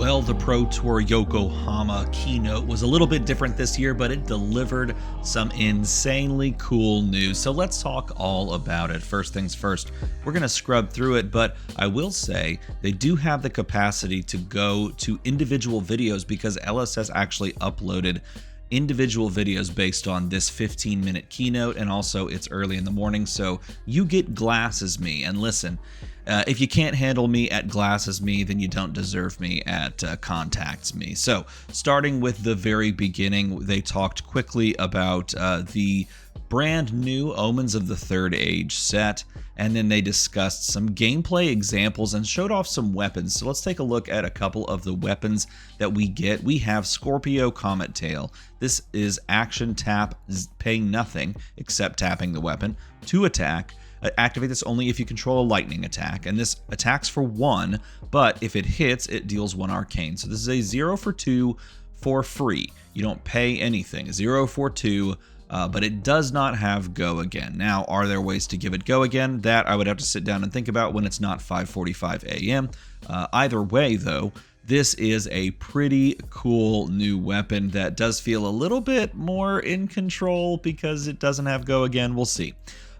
Well, the Pro Tour Yokohama keynote was a little bit different this year, but it delivered some insanely cool news. So let's talk all about it. First things first, we're going to scrub through it, but I will say they do have the capacity to go to individual videos because Ellis has actually uploaded individual videos based on this 15-minute keynote, and also it's early in the morning, so you get glass as me. And listen, if you can't handle me at glass as me, then you don't deserve me at contacts me. So starting with the very beginning, they talked quickly about the brand new Omens of the Third Age set, and then they discussed some gameplay examples and showed off some weapons. So let's take a look at a couple of the weapons that we get. We have Scorpio Comet Tail. This is action tap, paying nothing except tapping the weapon to attack. Activate this only if you control a lightning attack, and this attacks for 1, but if it hits, it deals 1 arcane. So this is a 0 for 2 for free. You don't pay anything. 0 for 2. But it does not have go again. Now, are there ways to give it go again? That I would have to sit down and think about when it's not 5:45 a.m. Either way, though, this is a pretty cool new weapon that does feel a little bit more in control because it doesn't have go again. We'll see.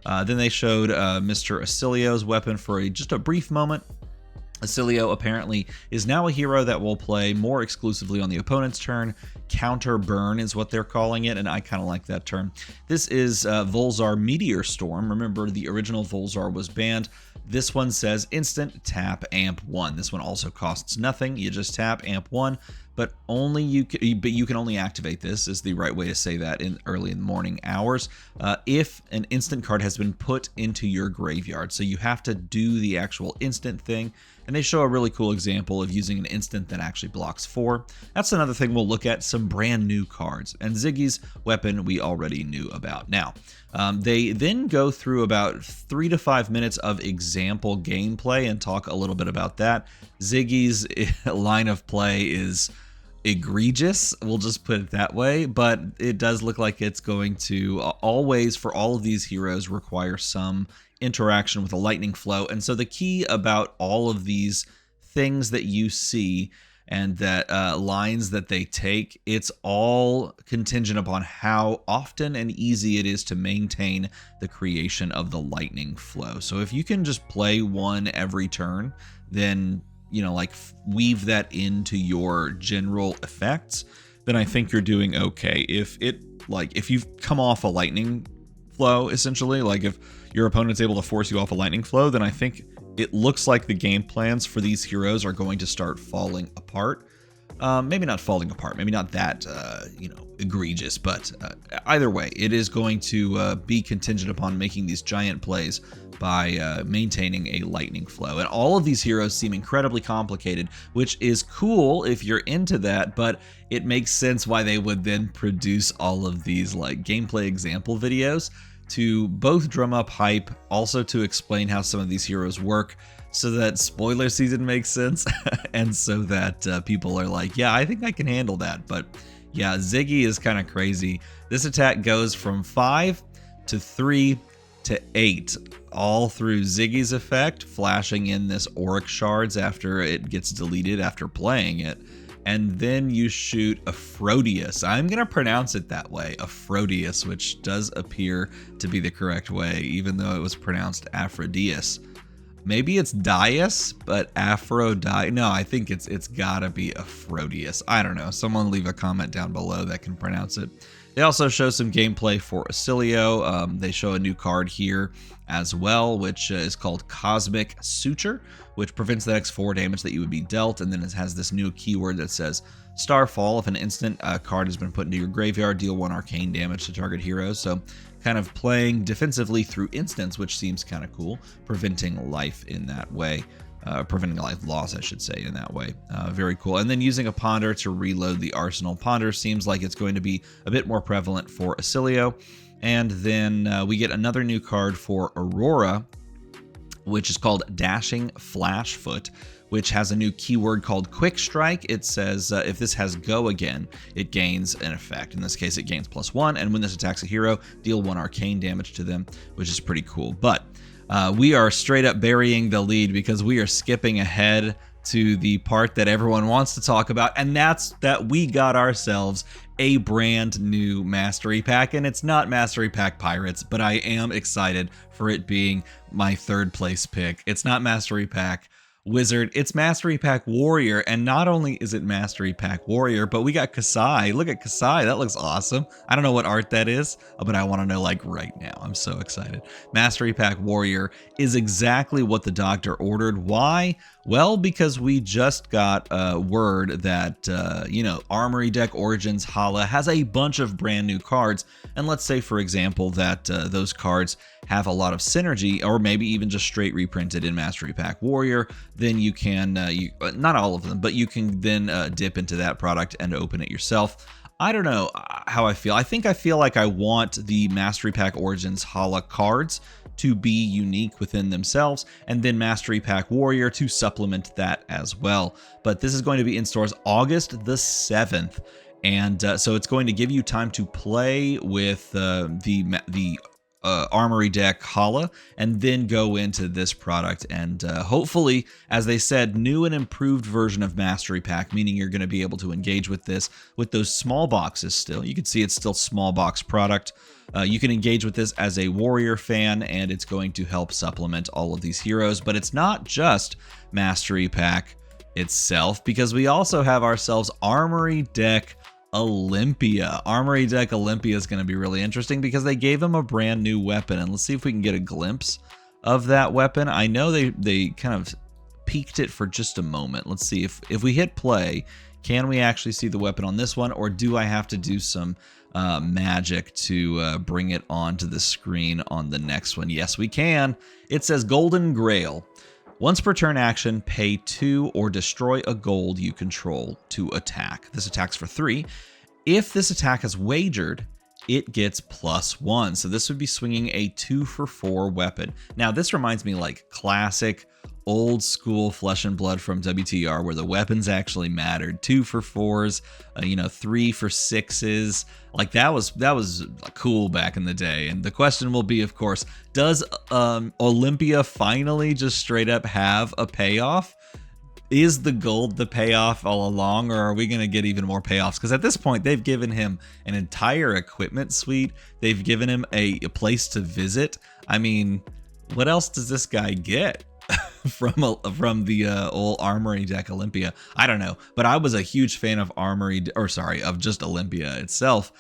Then they showed Mr. Acilio's weapon for just a brief moment. Acilio apparently is now a hero that will play more exclusively on the opponent's turn. Counter burn is what they're calling it, and I kind of like that term. This is Volzar Meteor Storm. Remember, the original Volzar was banned. This one says instant tap amp 1. This one also costs nothing. You just tap amp 1, but you can only activate this, is the right way to say that, in early in the morning hours, if an instant card has been put into your graveyard. So you have to do the actual instant thing, and they show a really cool example of using an instant that actually blocks 4. That's another thing we'll look at, some brand new cards. And Ziggy's weapon we already knew about. Now, they then go through about 3 to 5 minutes of example gameplay and talk a little bit about that. Ziggy's line of play is egregious, we'll just put it that way, but it does look like it's going to always, for all of these heroes, require some interaction with a lightning flow. And so the key about all of these things that you see and that lines that they take, it's all contingent upon how often and easy it is to maintain the creation of the lightning flow. So if you can just play one every turn, then like weave that into your general effects, then I think you're doing okay. If you've come off a lightning flow, essentially, like if your opponent's able to force you off a lightning flow, then I think it looks like the game plans for these heroes are going to start falling apart. Maybe not falling apart, maybe not that, egregious, but either way, it is going to be contingent upon making these giant plays by maintaining a lightning flow. And all of these heroes seem incredibly complicated, which is cool if you're into that, but it makes sense why they would then produce all of these like gameplay example videos to both drum up hype, also to explain how some of these heroes work, so that spoiler season makes sense, and so that people are like, yeah, I think I can handle that. But yeah, Ziggy is kind of crazy. This attack goes from 5 to 3 to 8, all through Ziggy's effect, flashing in this Auric Shards after it gets deleted after playing it. And then you shoot Aphrodisias. I'm going to pronounce it that way, Aphrodisias, which does appear to be the correct way, even though it was pronounced Aphrodisias. Maybe it's Dias, but Aphrodite. No, I think it's gotta be Aphrodisias. I don't know. Someone leave a comment down below that can pronounce it. They also show some gameplay for Acilio. They show a new card here as well, which is called Cosmic Suture, which prevents the next 4 damage that you would be dealt, and then it has this new keyword that says Starfall. If an instant card has been put into your graveyard, deal 1 arcane damage to target heroes. So kind of playing defensively through instants, which seems kind of cool, preventing life in that way. Preventing life loss, I should say, in that way. Very cool. And then using a Ponder to reload the arsenal. Ponder seems like it's going to be a bit more prevalent for Acilio. And then we get another new card for Aurora, which is called Dashing Flashfoot, which has a new keyword called Quick Strike. It says if this has go again, it gains an effect. In this case, it gains +1, and when this attacks a hero, deal 1 arcane damage to them, which is pretty cool. But we are straight up burying the lead because we are skipping ahead to the part that everyone wants to talk about, and that's that we got ourselves a brand new Mastery Pack, and it's not Mastery Pack Pirates, but I am excited for it being my third place pick. It's not Mastery Pack Wizard, it's Mastery Pack Warrior, and not only is it Mastery Pack Warrior, but we got Kasai. Look at Kasai, that looks awesome. I don't know what art that is, but I want to know like right now. I'm so excited. Mastery Pack Warrior is exactly what the doctor ordered. Why? Well, because we just got word that, Armory Deck Origins Hala has a bunch of brand new cards. And let's say, for example, that those cards have a lot of synergy, or maybe even just straight reprinted in Mastery Pack Warrior, then you can, not all of them, but you can then dip into that product and open it yourself. I don't know how I feel. I feel like I want the Mastery Pack Origins Hala cards to be unique within themselves, and then Mastery Pack Warrior to supplement that as well. But this is going to be in stores August the 7th, and so it's going to give you time to play with the Armory deck Hala, and then go into this product and hopefully, as they said, new and improved version of Mastery Pack, meaning you're going to be able to engage with this with those small boxes still. You can see it's still small box product. You can engage with this as a Warrior fan, and it's going to help supplement all of these heroes. But it's not just Mastery Pack itself, because we also have ourselves Armory Deck Olympia. Armory Deck Olympia is going to be really interesting because they gave him a brand new weapon, and let's see if we can get a glimpse of that weapon. I know they kind of peeked it for just a moment. Let's see if we hit play, can we actually see the weapon on this one, or do I have to do some magic to bring it onto the screen on the next one? Yes, we can. It says Golden Grail. Once per turn action, pay 2 or destroy a gold you control to attack. This attacks for 3. If this attack is wagered, it gets +1. So this would be swinging a 2 for 4 weapon. Now, this reminds me like classic old school Flesh and Blood from WTR, where the weapons actually mattered. 2 for 4s, 3 for 6s. Like that was cool back in the day. And the question will be, of course, does Olympia finally just straight up have a payoff? Is the gold the payoff all along, or are we going to get even more payoffs? Because at this point, they've given him an entire equipment suite. They've given him a place to visit. I mean, what else does this guy get from the old Armory deck Olympia? I don't know, but I was a huge fan of of just Olympia itself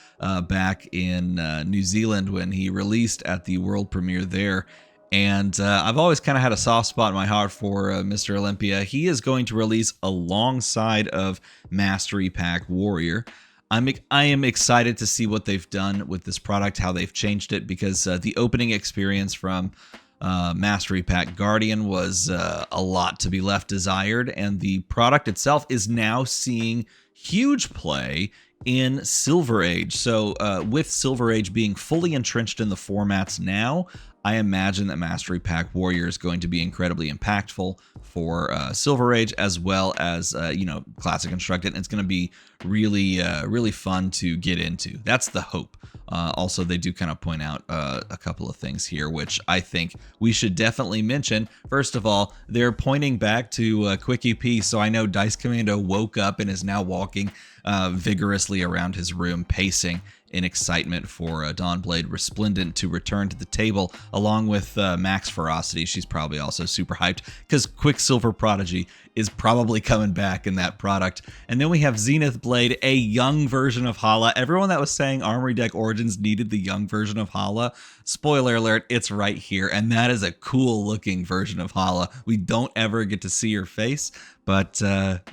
back in New Zealand when he released at the world premiere there. And I've always kind of had a soft spot in my heart for Mr. Olympia. He is going to release alongside of Mastery Pack Warrior. I am excited to see what they've done with this product, how they've changed it, because the opening experience from Mastery Pack Guardian was a lot to be left desired, and the product itself is now seeing huge play in Silver Age. So with Silver Age being fully entrenched in the formats now, I imagine that Mastery Pack Warrior is going to be incredibly impactful for Silver Age, as well as Classic Constructed. And it's going to be really fun to get into. That's the hope. Also, they do kind of point out a couple of things here, which I think we should definitely mention. First of all, they're pointing back to Quick EP, so I know Dice Commando woke up and is now walking vigorously around his room, pacing in excitement for Dawnblade Resplendent to return to the table, along with Max Ferocity. She's probably also super hyped because Quicksilver Prodigy is probably coming back in that product. And then we have Zenith Blade, a young version of Hala. Everyone that was saying Armory Deck Origins needed the young version of Hala, spoiler alert, it's right here. And that is a cool looking version of Hala. We don't ever get to see her face, but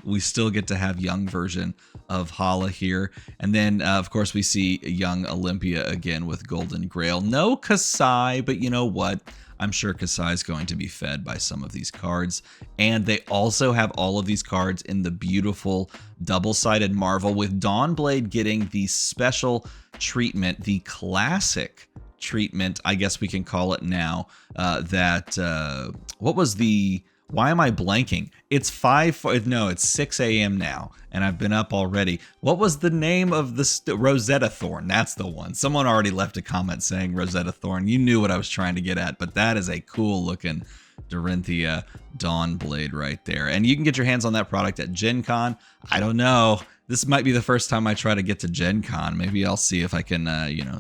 we still get to have young version of Hala here. And then, of course, we see young Olympia again with Golden Grail. No Kasai, but you know what? I'm sure Kasai is going to be fed by some of these cards. And they also have all of these cards in the beautiful double-sided Marvel, with Dawnblade getting the special treatment, the classic treatment, I guess we can call it now, what was the... Why am I blanking? It's 6 a.m. now, and I've been up already. What was the name of the Rosetta Thorn? That's the one. Someone already left a comment saying Rosetta Thorn. You knew what I was trying to get at, but that is a cool looking Dorinthia Dawnblade right there. And you can get your hands on that product at Gen Con. I don't know. This might be the first time I try to get to Gen Con. Maybe I'll see if I can,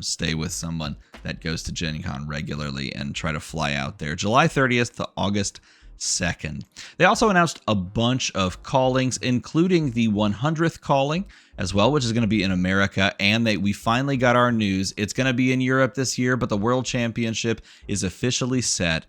stay with someone that goes to Gen Con regularly and try to fly out there. July 30th to August 2nd. They also announced a bunch of callings, including the 100th calling as well, which is going to be in America. And we finally got our news. It's going to be in Europe this year, but the World Championship is officially set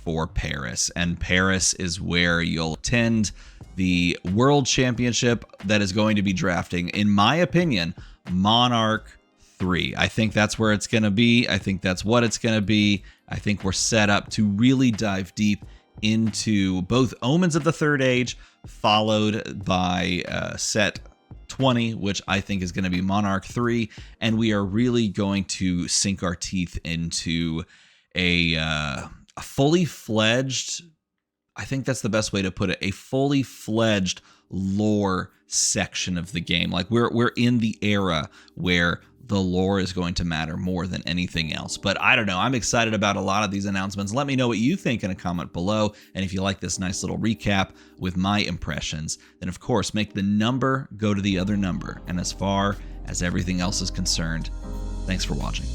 for Paris. And Paris is where you'll attend the World Championship that is going to be drafting, in my opinion, Monarch 3. I think that's where it's going to be. I think that's what it's going to be. I think we're set up to really dive deep into both Omens of the Third Age, followed by set 20, which I think is going to be Monarch 3, and we are really going to sink our teeth into a fully fledged, I think that's the best way to put it, a fully fledged lore section of the game. Like we're in the era where the lore is going to matter more than anything else. But I don't know. I'm excited about a lot of these announcements. Let me know what you think in a comment below. And if you like this nice little recap with my impressions, then of course, make the number go to the other number. And as far as everything else is concerned, thanks for watching.